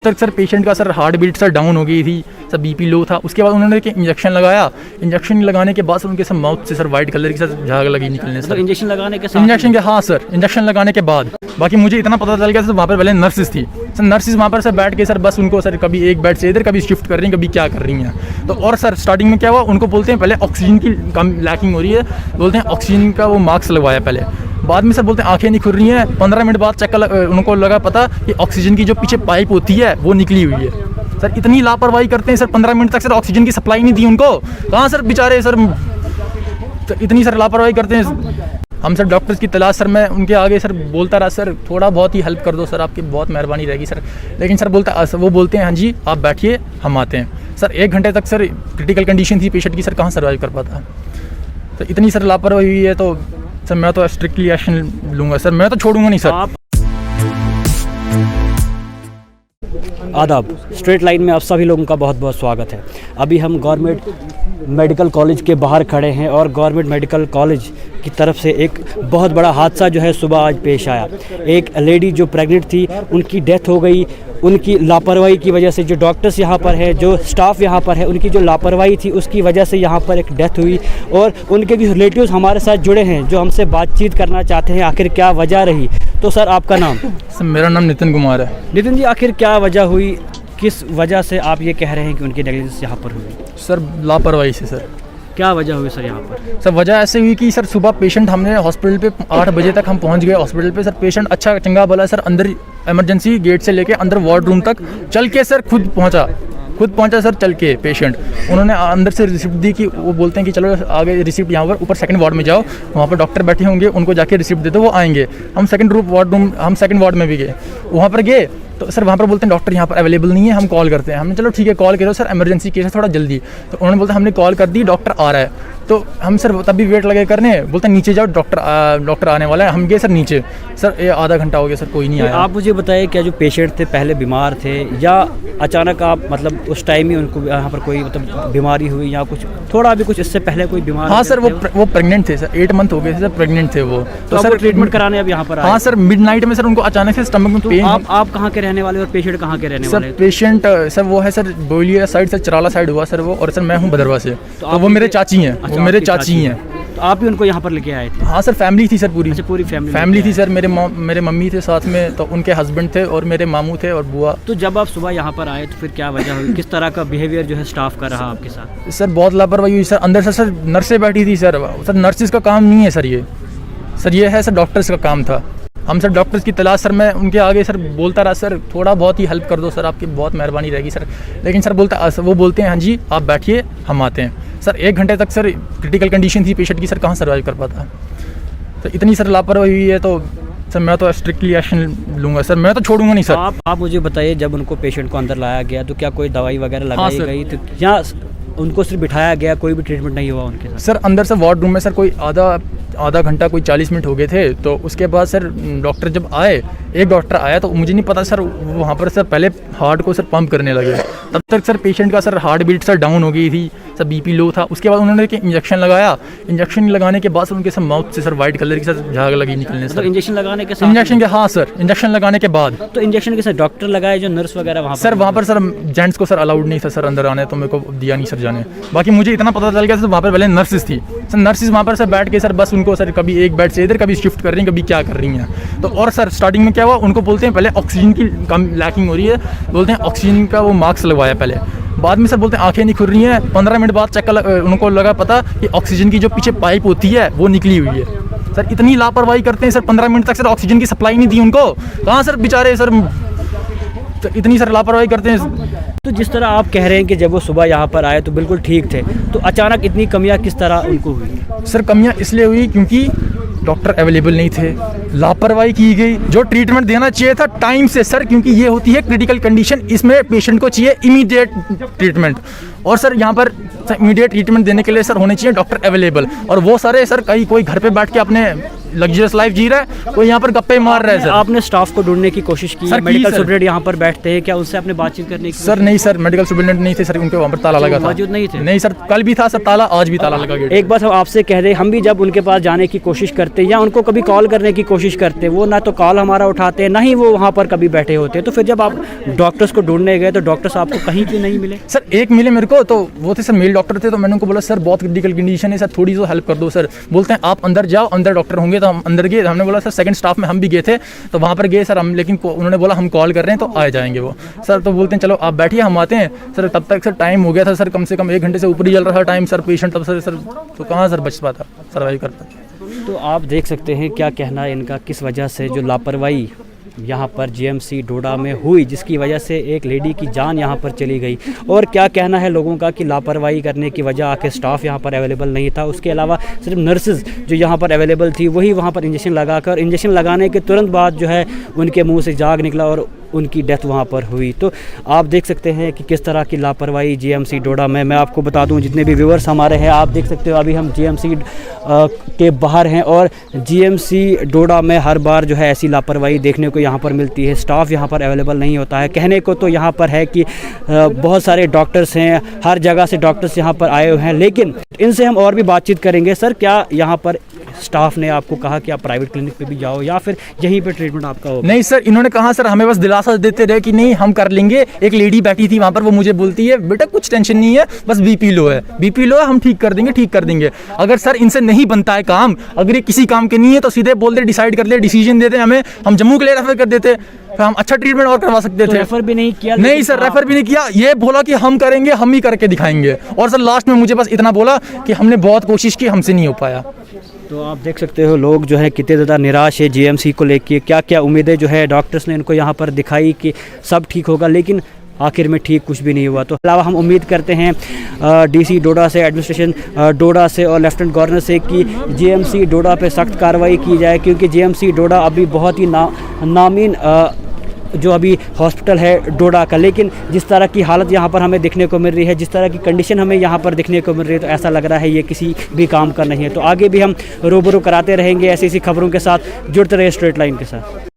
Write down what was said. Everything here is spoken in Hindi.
तक सर पेशेंट का sir heartbeat sir down हो गई थी, सर बीपी लो था। उसके बाद उन्होंने इंजेक्शन लगाया। इंजेक्शन लगाने के बाद सर उनके सर माउथ से सर वाइट कलर की सर झाग लगी निकलने सर। इंजेक्शन लगाने के साथ इंजेक्शन के हाँ सर, इंजेक्शन लगाने के बाद बाकी मुझे इतना पता चल गया सर वहाँ पर पहले नर्सिस थी सर। नर्सिस वहाँ पर सर बैठ के सर बस उनको सर कभी एक बेड से इधर कभी शिफ्ट कर रही हैं, कभी क्या कर रही हैं। तो और सर स्टार्टिंग में क्या हुआ, उनको बोलते हैं पहले ऑक्सीजन की कम लैकिंग हो रही है, बोलते हैं ऑक्सीजन का वो मास्क लगवाया पहले। बाद में सर बोलते हैं आंखें नहीं खुल रही हैं। 15 मिनट बाद चक्कर उनको लगा पता कि ऑक्सीजन की जो पीछे पाइप होती है वो निकली हुई है सर। इतनी लापरवाही करते हैं सर, 15 मिनट तक सर ऑक्सीजन की सप्लाई नहीं दी उनको। कहाँ सर बेचारे सर, तो इतनी सर लापरवाही करते हैं। हम सर डॉक्टर्स की तलाश सर, मैं उनके आगे सर बोलता रहा सर थोड़ा बहुत ही हेल्प कर दो सर, आपकी बहुत मेहरबानी रहेगी सर। लेकिन सर वो बोलते हैं हाँ जी आप बैठिए हम आते हैं सर। 1 घंटे तक सर क्रिटिकल कंडीशन थी पेशेंट की सर, कहाँ सर्वाइव कर पाता। तो इतनी सर लापरवाही हुई है तो सर मैं तो स्ट्रिक्टली एक्शन लूँगा सर, मैं तो छोड़ूंगा नहीं सर। आदाब, स्ट्रेट लाइन में आप सभी लोगों का बहुत बहुत स्वागत है। अभी हम गवर्नमेंट मेडिकल कॉलेज के बाहर खड़े हैं और गवर्नमेंट मेडिकल कॉलेज की तरफ से एक बहुत बड़ा हादसा जो है सुबह आज पेश आया। एक लेडी जो प्रेग्नेंट थी उनकी डेथ हो गई। उनकी लापरवाही की वजह से जो डॉक्टर्स यहाँ पर है, जो स्टाफ यहाँ पर है, उनकी जो लापरवाही थी उसकी वजह से यहाँ पर एक डेथ हुई। और उनके भी रिलेटिव्स हमारे साथ जुड़े हैं जो हमसे बातचीत करना चाहते हैं आखिर क्या वजह रही। तो सर आपका नाम? सर मेरा नाम नितिन कुमार है। नितिन जी, आखिर क्या वजह हुई, किस वजह से आप ये कह रहे हैं कि उनकी नेगलिजेंस यहाँ पर हुई? सर लापरवाही से सर। क्या वजह हुई सर यहाँ पर? सर वजह ऐसे हुई कि सर सुबह पेशेंट हमने हॉस्पिटल पे 8 बजे तक हम पहुँच गए हॉस्पिटल पे सर। पेशेंट अच्छा चंगा भला सर अंदर इमरजेंसी गेट से लेके अंदर वार्ड रूम तक चल के सर खुद पहुंचा सर चल के पेशेंट। उन्होंने अंदर से रिसिप्ट दी कि वो बोलते हैं कि चलो आगे रिसिप्ट यहाँ पर ऊपर सेकंड वार्ड में जाओ, वहाँ पर डॉक्टर बैठे होंगे, उनको जाके रिसिप्ट दे दो, वो आएंगे। हम सेकंड वार्ड में भी गए, वहाँ पर गए तो सर वहाँ पर बोलते हैं डॉक्टर यहाँ पर अवेलेबल नहीं है, हम कॉल करते हैं। हमने चलो ठीक है कॉल करो सर, इमरजेंसी केस है थोड़ा जल्दी। तो उन्होंने बोलते हमने कॉल कर दी, डॉक्टर आ रहा है। तो हम सर तभी वेट लगे करने, बोलते हैं नीचे जाओ डॉक्टर आने वाला है। हम गए सर नीचे, सर ये आधा घंटा हो गया सर कोई नहीं आया। आप मुझे बताइए क्या जो पेशेंट थे पहले बीमार थे या अचानक आप मतलब उस टाइम ही उनको यहाँ पर कोई मतलब बीमारी हुई या कुछ थोड़ा भी कुछ इससे पहले कोई बीमार? हाँ सर वो प्रेग्नेंट थे सर, 8 मंथ हो गए थे सर, प्रेग्नेंट थे वो। तो सर ट्रीटमेंट कराने अब यहाँ पर आए? हाँ सर मिडनाइट में सर उनको अचानक से स्टमक में पेन। आप कहाँ के रहने वाले और पेशेंट कहाँ के रहने वाले? सर पेशेंट सर वो है सर बोलिया साइड से, चराला साइड हुआ सर वो, और सर मैं हूँ भदरवा से। तो वो मेरे चाची हैं, वो मेरे चाची हैं। तो आप भी उनको यहाँ पर लेके आए थे? हाँ सर फैमिली थी सर पूरी। अच्छा, पूरी फैमिली थी सर। मेरे मम्मी थे साथ में, तो उनके हस्बैंड थे और मेरे मामू थे और बुआ। तो जब आप सुबह यहाँ पर आए तो फिर क्या वजह हुई, किस तरह का बिहेवियर जो है स्टाफ का रहा आपके साथ? सर बहुत लापरवाही हुई सर। अंदर सर नर्सें बैठी थी सर नर्सिस का काम नहीं है सर ये है सर डॉक्टर्स का काम था। हम सर डॉक्टर्स की तलाश सर, मैं उनके आगे सर बोलता रहा सर थोड़ा बहुत ही हेल्प कर दो सर, आपकी बहुत मेहरबानी रहेगी सर। लेकिन सर वो बोलते हैं हाँ जी आप बैठिए हम आते हैं सर। 1 घंटे तक सर क्रिटिकल कंडीशन थी पेशेंट की सर, कहाँ सर्वाइव कर पाता। तो इतनी सर लापरवाही हुई है तो सर मैं तो स्ट्रिक्टली एक्शन लूँगा सर, मैं तो छोड़ूंगा नहीं सर। आप मुझे बताइए जब उनको पेशेंट को अंदर लाया गया तो क्या कोई दवाई वगैरह लगाई गई तो या उनको सिर्फ बिठाया गया, कोई भी ट्रीटमेंट नहीं हुआ उनके साथ? सर अंदर से वार्ड रूम में सर कोई आधा घंटा कोई 40 मिनट हो गए थे। तो उसके बाद सर डॉक्टर जब आए, एक डॉक्टर आया तो मुझे नहीं पता सर वहाँ पर सर पहले हार्ट को सर पंप करने लगे। तब तक सर पेशेंट का sir heartbeat sir down हो गई थी, सर बीपी लो था। उसके बाद उन्होंने इंजेक्शन लगाया। इंजेक्शन लगाने के बाद सर उनके सर माउथ से सर वाइट कलर की सर झाग लगी निकलने सर। इंजेक्शन लगाने के साथ? इंजेक्शन के हाँ सर, इंजेक्शन लगाने के बाद। तो इंजेक्शन के साथ डॉक्टर लगाए जो नर्स वगैरह वहाँ सर वहाँ पर सर जेंट्स को सर अलाउड नहीं था सर अंदर आने, तो मेरे को दिया नहीं सर जाने। बाकी मुझे इतना पता चल गया सर वहाँ पर पहले नर्सिस थी सर। नर्सिस वहाँ पर सर बैठ के सर बस उनको सर कभी एक बेड से इधर कभी शिफ्ट कर रही हैं, कभी क्या कर रही हैं। तो और सर स्टार्टिंग में क्या हुआ, उनको बोलते हैं पहले ऑक्सीजन की कम लैकिंग हो रही है, बोलते हैं ऑक्सीजन का वो मास्क लगवाया पहले। बाद में सर बोलते हैं आंखें नहीं खुल रही हैं। 15 मिनट बाद चक्कर उनको लगा पता कि ऑक्सीजन की जो पीछे पाइप होती है वो निकली हुई है सर। इतनी लापरवाही करते हैं सर, 15 मिनट तक सर ऑक्सीजन की सप्लाई नहीं दी उनको। कहाँ सर बेचारे सर, तो इतनी सर लापरवाही करते हैं। तो जिस तरह आप कह रहे हैं कि जब वो सुबह यहाँ पर आए तो बिल्कुल ठीक थे, तो अचानक इतनी कमियाँ किस तरह उनको हुई? सर कमियाँ इसलिए हुई क्योंकि डॉक्टर अवेलेबल नहीं थे, लापरवाही की गई। जो ट्रीटमेंट देना चाहिए था टाइम से सर, क्योंकि ये होती है क्रिटिकल कंडीशन, इसमें पेशेंट को चाहिए इमीडिएट ट्रीटमेंट। और सर यहाँ पर इमीडिएट ट्रीटमेंट देने के लिए सर होने चाहिए डॉक्टर अवेलेबल, और वो सारे सर कोई घर पे बैठ के अपने लग्जरियस लाइफ जी रहा है, कोई यहाँ पर गप्पे मार रहा है सर। आपने स्टाफ को ढूंढने की कोशिश की? Sir, medical sir. सुपरिटेंडेंट यहाँ पर बैठते हैं, क्या उनसे आपने बातचीत करने की? सर नहीं सर, मेडिकल सुपरिटेंडेंट नहीं थे सर, उनके वहाँ पर ताला लगा था। मौजूद नहीं थे? नहीं सर, कल भी था सर ताला, आज भी ताला लगा गेट। एक बात हम आपसे कह रहे, हम भी जब उनके पास जाने की कोशिश करते या उनको कभी कॉल करने की कोशिश करते, वो ना तो कॉल हमारा उठाते ना ही वो वहाँ पर कभी बैठे होते। तो फिर जब आप डॉक्टर्स को ढूंढने गए तो डॉक्टर्स आपको कहीं क्यों नहीं मिले? सर एक मिले मेरे को, तो वो थे सर मेल डॉक्टर थे, तो मैंने उनको बोला सर बहुत क्रिटिकल कंडीशन है सर, थोड़ी सी हेल्प कर दो सर। बोलते हैं आप अंदर जाओ, अंदर डॉक्टर होंगे। तो हम अंदर गए, हमने बोला सर सेकंड स्टाफ में हम भी गए थे, तो वहाँ पर गए सर हम, लेकिन उन्होंने बोला हम कॉल कर रहे हैं तो आ जाएंगे वो सर। तो बोलते हैं चलो आप बैठिए हम आते हैं सर। तब तक सर टाइम हो गया था सर, कम से कम 1 घंटे से ऊपर ही चल रहा था टाइम सर। पेशेंट तब सर तो कहाँ सर बच पाता, सर्वाइव कर पाता। तो आप देख सकते हैं क्या कहना है इनका, किस वजह से जो लापरवाही यहाँ पर जीएमसी डोडा में हुई, जिसकी वजह से एक लेडी की जान यहाँ पर चली गई। और क्या कहना है लोगों का कि लापरवाही करने की वजह आके स्टाफ यहाँ पर अवेलेबल नहीं था, उसके अलावा सिर्फ नर्सेज जो यहाँ पर अवेलेबल थी वही वहाँ पर इंजेक्शन लगाकर, इंजेक्शन लगाने के तुरंत बाद जो है उनके मुंह से जाग निकला और उनकी डेथ वहाँ पर हुई। तो आप देख सकते हैं कि किस तरह की लापरवाही जीएमसी डोडा में। मैं आपको बता दूं जितने भी व्यूअर्स हमारे हैं, आप देख सकते हो अभी हम जीएमसी के बाहर हैं और जीएमसी डोडा में हर बार जो है ऐसी लापरवाही देखने को यहाँ पर मिलती है। स्टाफ यहाँ पर अवेलेबल नहीं होता है। कहने को तो यहाँ पर है कि बहुत सारे डॉक्टर्स हैं, हर जगह से डॉक्टर्स यहाँ पर आए हुए हैं, लेकिन इनसे हम और भी बातचीत करेंगे। सर क्या यहाँ पर स्टाफ ने आपको कहा कि आप प्राइवेट क्लिनिक पे भी जाओ या फिर यहीं पे ट्रीटमेंट आपका होगा? नहीं सर, इन्होंने कहा सर, हमें बस दिलासा देते रहे कि नहीं हम कर लेंगे। एक लेडी बैठी थी वहाँ पर, वो मुझे बोलती है बेटा कुछ टेंशन नहीं है, बस बीपी लो है, बीपी लो है, हम ठीक कर देंगे, ठीक कर देंगे। अगर सर इनसे नहीं बनता है काम, अगर ये किसी काम के नहीं है तो सीधे बोल दे, डिसाइड कर ले, डिसीजन देते हमें, हम जम्मू के लिए रेफर कर देते, फिर हम अच्छा ट्रीटमेंट और करवा सकते थे। रेफर भी नहीं किया? नहीं सर, रेफर भी नहीं किया। ये बोला कि हम करेंगे, हम ही करके दिखाएंगे। और सर लास्ट में मुझे बस इतना बोला कि हमने बहुत कोशिश की, हमसे नहीं हो पाया। तो आप देख सकते हो लोग जो है कितने ज़्यादा निराश है जीएमसी को लेके। क्या क्या उम्मीदें जो है डॉक्टर्स ने इनको यहाँ पर दिखाई कि सब ठीक होगा, लेकिन आखिर में ठीक कुछ भी नहीं हुआ। तो अलावा हम उम्मीद करते हैं डीसी डोडा से, एडमिनिस्ट्रेशन डोडा से और लेफ्टिनेंट गवर्नर से कि जीएमसी डोडा पे सख्त कार्रवाई की जाए, क्योंकि जीएमसी डोडा अभी बहुत ही नामीन जो अभी हॉस्पिटल है डोडा का, लेकिन जिस तरह की हालत यहाँ पर हमें देखने को मिल रही है, जिस तरह की कंडीशन हमें यहाँ पर देखने को मिल रही है, तो ऐसा लग रहा है ये किसी भी काम का नहीं है। तो आगे भी हम रूबरू कराते रहेंगे ऐसी खबरों के साथ। जुड़ते रहिए स्ट्रेट लाइन के साथ।